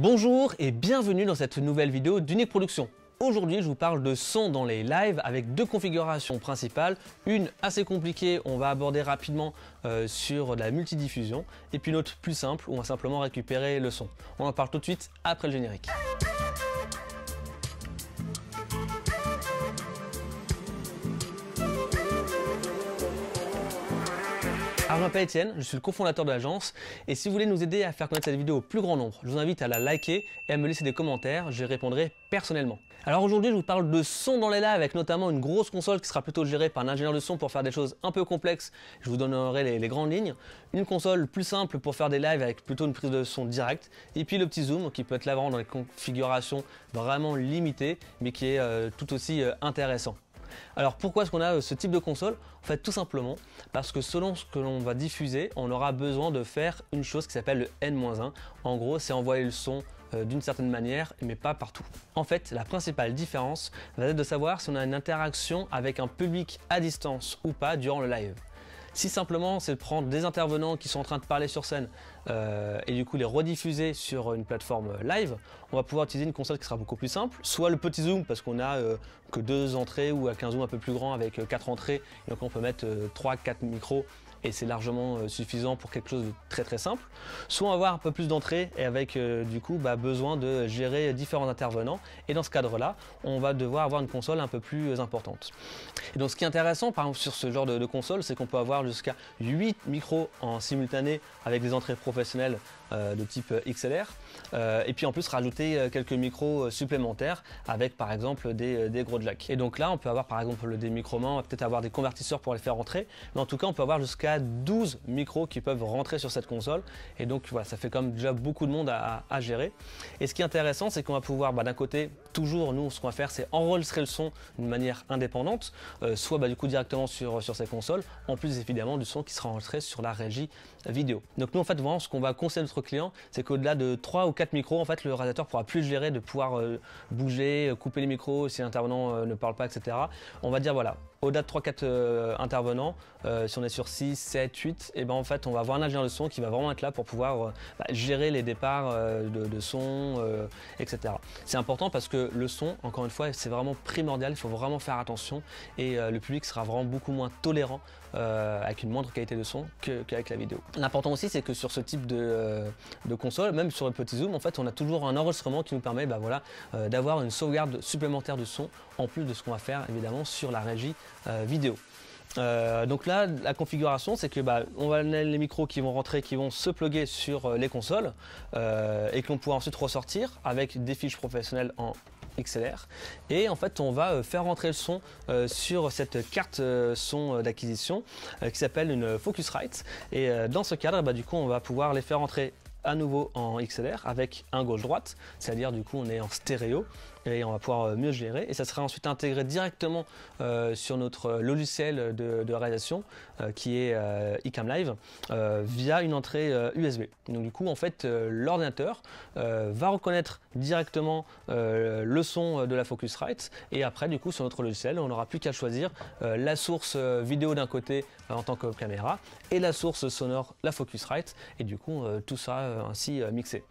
Bonjour et bienvenue dans cette nouvelle vidéo d'Unique Production. Aujourd'hui, je vous parle de son dans les lives avec deux configurations principales. Une assez compliquée, on va aborder rapidement sur de la multidiffusion. Et puis une autre plus simple, où on va simplement récupérer le son. On en parle tout de suite après le générique. Alors, je m'appelle Étienne, je suis le cofondateur de l'agence et si vous voulez nous aider à faire connaître cette vidéo au plus grand nombre, je vous invite à la liker et à me laisser des commentaires, je répondrai personnellement. Alors aujourd'hui, je vous parle de son dans les lives avec notamment une grosse console qui sera plutôt gérée par un ingénieur de son pour faire des choses un peu complexes. Je vous donnerai les grandes lignes. Une console plus simple pour faire des lives avec plutôt une prise de son directe. Et puis le petit zoom qui peut être là vraiment dans les configurations vraiment limitées mais qui est tout aussi intéressant. Alors pourquoi est-ce qu'on a ce type de console? En fait tout simplement parce que selon ce que l'on va diffuser, on aura besoin de faire une chose qui s'appelle le N-1. En gros, c'est envoyer le son d'une certaine manière, mais pas partout. En fait, la principale différence va être de savoir si on a une interaction avec un public à distance ou pas durant le live. Si simplement c'est de prendre des intervenants qui sont en train de parler sur scène et du coup les rediffuser sur une plateforme live, on va pouvoir utiliser une console qui sera beaucoup plus simple, soit le petit zoom parce qu'on a que 2 entrées ou avec un zoom un peu plus grand avec 4 entrées, et donc on peut mettre 3-4 micros et c'est largement suffisant pour quelque chose de très simple. Soit on va avoir un peu plus d'entrées et avec du coup besoin de gérer différents intervenants et dans ce cadre-là, on va devoir avoir une console un peu plus importante. Et donc ce qui est intéressant par exemple sur ce genre de console, c'est qu'on peut avoir jusqu'à 8 micros en simultané avec des entrées professionnelles de type XLR et puis en plus rajouter quelques micros supplémentaires avec par exemple des gros jacks. Et donc là on peut avoir par exemple des micromans, on va peut-être avoir des convertisseurs pour les faire rentrer, mais en tout cas on peut avoir jusqu'à 12 micros qui peuvent rentrer sur cette console et donc voilà, ça fait quand même déjà beaucoup de monde à gérer. Et ce qui est intéressant, c'est qu'on va pouvoir d'un côté toujours nous ce qu'on va faire, c'est enregistrer le son d'une manière indépendante, soit du coup directement sur ces consoles, en plus évidemment du son qui sera enregistré sur la régie vidéo. Donc nous en fait vraiment ce qu'on va conseiller à notre client, c'est qu'au-delà de 3 ou 4 micros, en fait le réalisateur pourra plus gérer de pouvoir bouger, couper les micros si l'intervenant ne parle pas, etc. On va dire voilà, au-delà de 3-4 intervenants, si on est sur 6, 7, 8, et ben en fait on va avoir un ingénieur de son qui va vraiment être là pour pouvoir gérer les départs de son, etc. C'est important parce que le son, encore une fois, c'est vraiment primordial, il faut vraiment faire attention et le public sera vraiment beaucoup moins tolérant avec une moindre qualité de son qu'avec la vidéo. L'important aussi, c'est que sur ce type de console, même sur le petit zoom, en fait on a toujours un enregistrement qui nous permet d'avoir une sauvegarde supplémentaire du son en plus de ce qu'on va faire évidemment sur la régie vidéo. Donc là, la configuration, c'est que on va les micros qui vont rentrer, qui vont se plugger sur les consoles et que l'on pourra ensuite ressortir avec des fiches professionnelles en XLR. Et en fait, on va faire rentrer le son sur cette carte son d'acquisition qui s'appelle une Focusrite. Et dans ce cadre, du coup, on va pouvoir les faire rentrer à nouveau en XLR avec un gauche-droite, c'est-à-dire du coup on est en stéréo et on va pouvoir mieux gérer et ça sera ensuite intégré directement sur notre logiciel de réalisation qui est iCam Live via une entrée USB. Donc du coup en fait l'ordinateur va reconnaître directement le son de la Focusrite et après du coup sur notre logiciel on n'aura plus qu'à choisir la source vidéo d'un côté en tant que caméra et la source sonore la Focusrite et du coup tout ça ainsi mixé.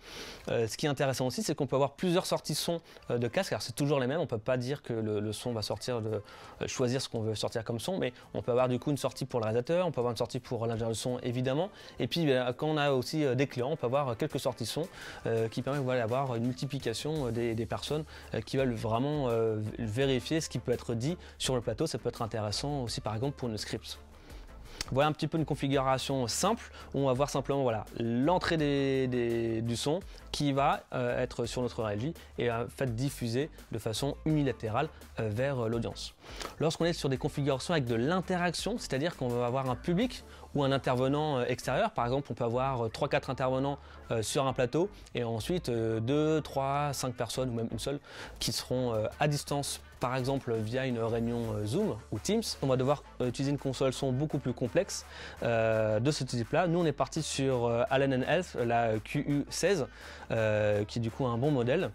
Ce qui est intéressant aussi, c'est qu'on peut avoir plusieurs sorties son de casque. Alors c'est toujours les mêmes, on ne peut pas dire que le son va sortir de choisir ce qu'on veut sortir comme son, mais on peut avoir du coup une sortie pour le réalisateur, on peut avoir une sortie pour l'ingénieur de son évidemment, et puis quand on a aussi des clients, on peut avoir quelques sorties son qui permettent d'avoir une multiplication des personnes qui veulent vraiment vérifier ce qui peut être dit sur le plateau. Ça peut être intéressant aussi par exemple pour une script. Voilà un petit peu une configuration simple où on va voir simplement l'entrée du son qui va être sur notre régie et en fait diffusé de façon unilatérale vers l'audience. Lorsqu'on est sur des configurations avec de l'interaction, c'est-à-dire qu'on va avoir un public ou un intervenant extérieur, par exemple on peut avoir 3-4 intervenants sur un plateau et ensuite 2, 3, 5 personnes ou même une seule qui seront à distance par exemple via une réunion Zoom ou Teams. On va devoir utiliser une console son beaucoup plus complexe de ce type-là. Nous on est parti sur Allen & Health, la QU16, qui est du coup un bon modèle.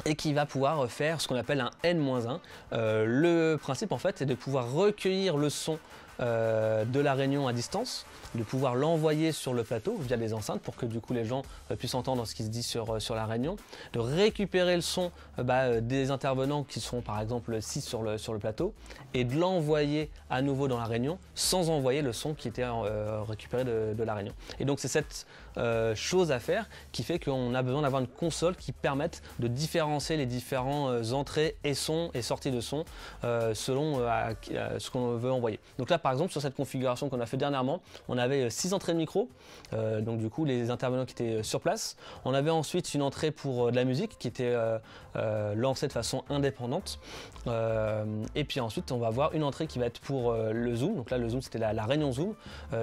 et qui va pouvoir faire ce qu'on appelle un N-1. Le principe en fait est de pouvoir recueillir le son de la réunion à distance, de pouvoir l'envoyer sur le plateau via des enceintes pour que du coup les gens puissent entendre ce qui se dit sur la réunion, de récupérer le son des intervenants qui sont par exemple 6 sur le plateau et de l'envoyer à nouveau dans la réunion sans envoyer le son qui était récupéré de la réunion. Et donc c'est cette chose à faire qui fait qu'on a besoin d'avoir une console qui permette de différencier les différentes entrées et sons et sorties de son selon ce qu'on veut envoyer. Donc là par exemple sur cette configuration qu'on a fait dernièrement, on avait 6 entrées de micro, donc du coup les intervenants qui étaient sur place. On avait ensuite une entrée pour de la musique qui était lancée de façon indépendante, et puis ensuite on va avoir une entrée qui va être pour le Zoom. Donc là le Zoom c'était la réunion Zoom,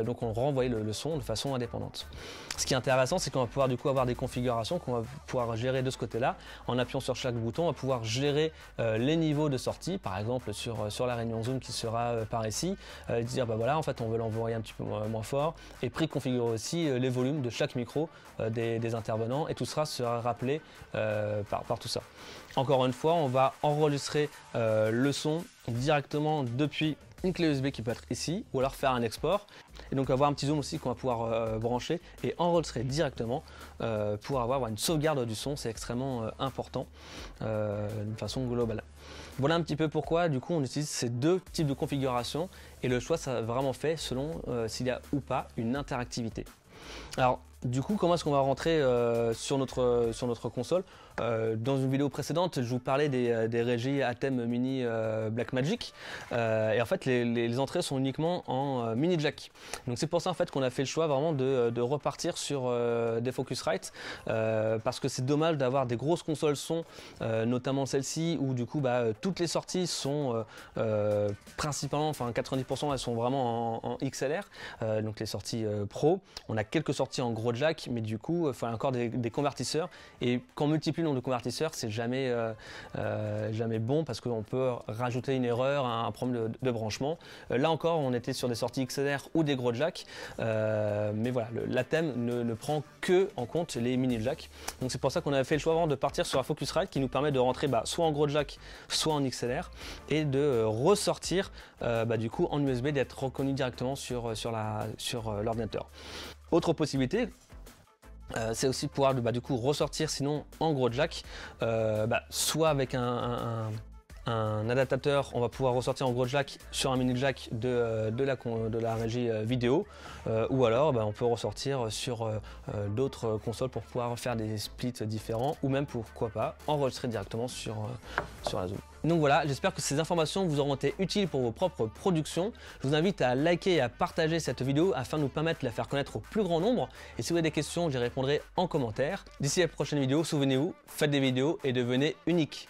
donc on renvoyait le son de façon indépendante. Ce qui est intéressant, c'est qu'on va pouvoir du coup avoir des configurations qu'on va pouvoir gérer de ce côté-là. En appuyant sur chaque bouton, on va pouvoir gérer les niveaux de sortie, par exemple sur la réunion Zoom qui sera par ici, dire bah voilà en fait on veut l'envoyer un petit peu moins fort, et préconfigurer aussi les volumes de chaque micro des intervenants, et tout sera rappelé par tout ça. Encore une fois, on va enregistrer le son directement depuis une clé USB qui peut être ici, ou alors faire un export, et donc avoir un petit zoom aussi qu'on va pouvoir brancher et enregistrer directement pour avoir une sauvegarde du son. C'est extrêmement important d'une façon globale. Voilà un petit peu pourquoi du coup on utilise ces deux types de configuration, et le choix ça vraiment fait selon s'il y a ou pas une interactivité. Alors du coup, comment est-ce qu'on va rentrer sur notre console? Dans une vidéo précédente, je vous parlais des régies ATEM Mini Blackmagic, et en fait les entrées sont uniquement en mini jack. Donc c'est pour ça en fait qu'on a fait le choix vraiment de repartir sur des Focusrite, parce que c'est dommage d'avoir des grosses consoles son, notamment celle-ci où du coup toutes les sorties sont principalement, enfin 90% elles sont vraiment en XLR, donc les sorties pro. On a quelques sorties en gros jack, mais du coup il faut encore des convertisseurs, et quand on multiplie le nombre de convertisseurs c'est jamais bon, parce qu'on peut rajouter une erreur, un problème de branchement. Là encore on était sur des sorties XLR ou des gros jack, mais voilà, l'ATEM ne prend que en compte les mini jack. Donc c'est pour ça qu'on a fait le choix vraiment de partir sur la Focusrite qui nous permet de rentrer soit en gros jack soit en XLR, et de ressortir du coup en USB, d'être reconnu directement sur l'ordinateur. Autre possibilité, c'est aussi pouvoir du coup ressortir sinon en gros jack, soit avec un adaptateur, on va pouvoir ressortir en gros jack sur un mini jack de la régie vidéo, ou alors on peut ressortir sur d'autres consoles pour pouvoir faire des splits différents, ou même pourquoi pas enregistrer directement sur la Zoom. Donc voilà, j'espère que ces informations vous auront été utiles pour vos propres productions. Je vous invite à liker et à partager cette vidéo afin de nous permettre de la faire connaître au plus grand nombre. Et si vous avez des questions, j'y répondrai en commentaire. D'ici la prochaine vidéo, souvenez-vous, faites des vidéos et devenez unique.